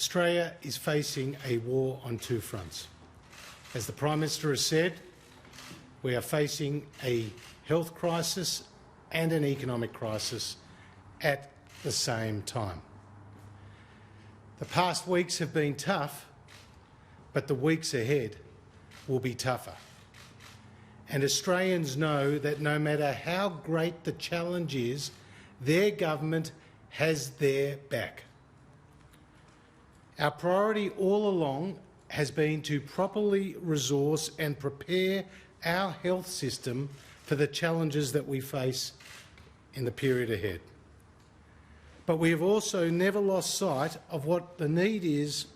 Australia is facing a war on two fronts. As the Prime Minister has said, we are facing a health crisis and an economic crisis at the same time. The past weeks have been tough, but the weeks ahead will be tougher. And Australians know that no matter how great the challenge is, their government has their back. Our priority all along has been to properly resource and prepare our health system for the challenges that we face in the period ahead. But we have also never lost sight of what the need is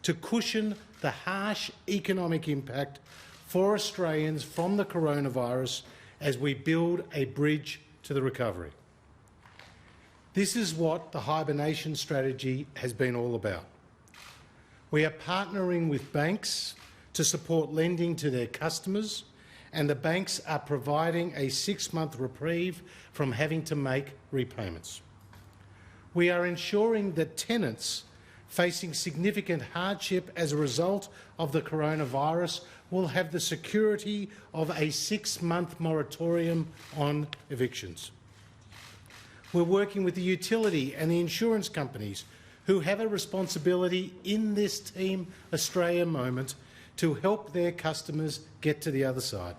to cushion the harsh economic impact for Australians from the coronavirus as we build a bridge to the recovery. This is what the hibernation strategy has been all about. We are partnering with banks to support lending to their customers, and the banks are providing a 6-month reprieve from having to make repayments. We are ensuring that tenants facing significant hardship as a result of the coronavirus will have the security of a 6-month moratorium on evictions. We're working with the utility and the insurance companies who have a responsibility in this Team Australia moment to help their customers get to the other side.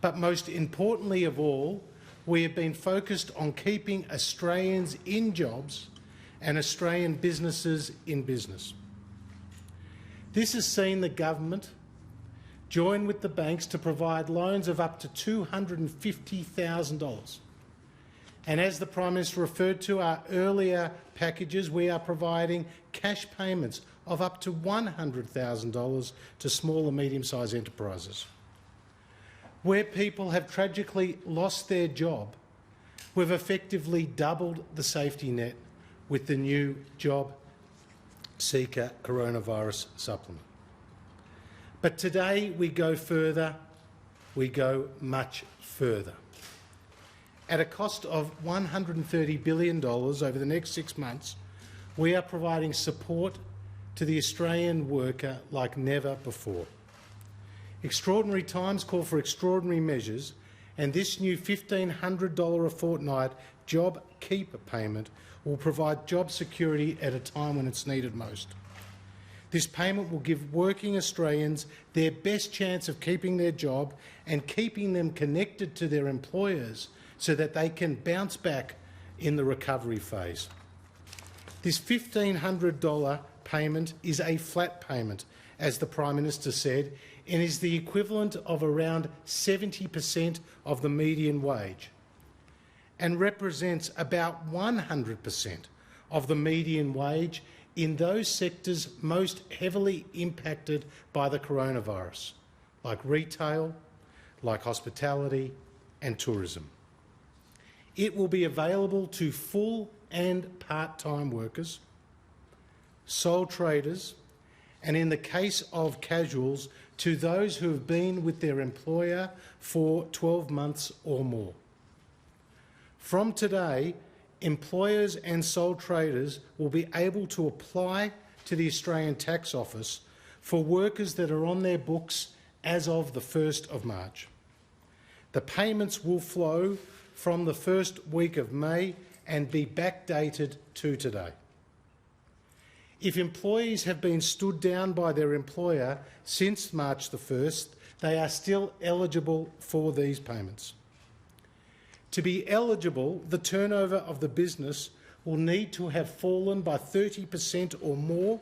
But most importantly of all, we have been focused on keeping Australians in jobs and Australian businesses in business. This has seen the government join with the banks to provide loans of up to $250,000. And as the Prime Minister referred to our earlier packages, we are providing cash payments of up to $100,000 to small and medium-sized enterprises. Where people have tragically lost their job, we've effectively doubled the safety net with the new Job Seeker coronavirus supplement. But today we go further, we go much further. At a cost of $130 billion over the next 6 months, we are providing support to the Australian worker like never before. Extraordinary times call for extraordinary measures, and this new $1,500 a fortnight JobKeeper payment will provide job security at a time when it's needed most. This payment will give working Australians their best chance of keeping their job and keeping them connected to their employers so that they can bounce back in the recovery phase. This $1,500 payment is a flat payment, as the Prime Minister said, and is the equivalent of around 70% of the median wage and represents about 100% of the median wage in those sectors most heavily impacted by the coronavirus, like retail, like hospitality and tourism. It will be available to full and part-time workers, sole traders, and in the case of casuals, to those who have been with their employer for 12 months or more. From today, employers and sole traders will be able to apply to the Australian Tax Office for workers that are on their books as of the 1st of March. The payments will flow from the first week of May and be backdated to today. If employees have been stood down by their employer since March the 1st, they are still eligible for these payments. To be eligible, the turnover of the business will need to have fallen by 30% or more,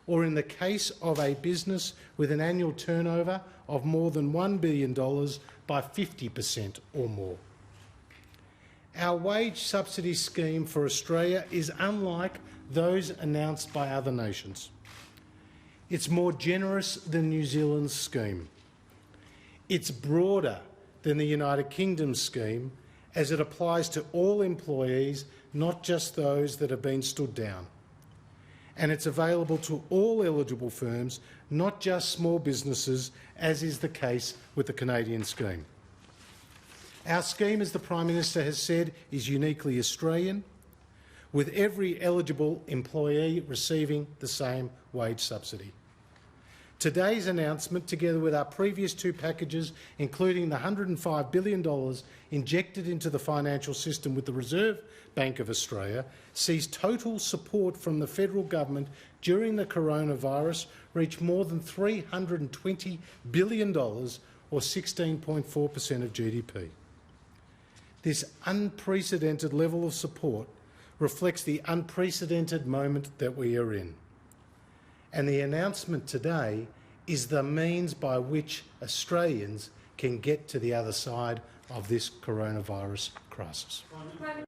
or in the case of a business with an annual turnover of more than $1 billion, by 50% or more. Our wage subsidy scheme for Australia is unlike those announced by other nations. It's more generous than New Zealand's scheme. It's broader than the United Kingdom's scheme, as it applies to all employees, not just those that have been stood down. And it's available to all eligible firms, not just small businesses, as is the case with the Canadian scheme. Our scheme, as the Prime Minister has said, is uniquely Australian. with every eligible employee receiving the same wage subsidy. Today's announcement, together with our previous two packages, including the $105 billion injected into the financial system with the Reserve Bank of Australia, sees total support from the federal government during the coronavirus reach more than $320 billion, or 16.4% of GDP. This unprecedented level of support reflects the unprecedented moment that we are in. And the announcement today is the means by which Australians can get to the other side of this coronavirus crisis.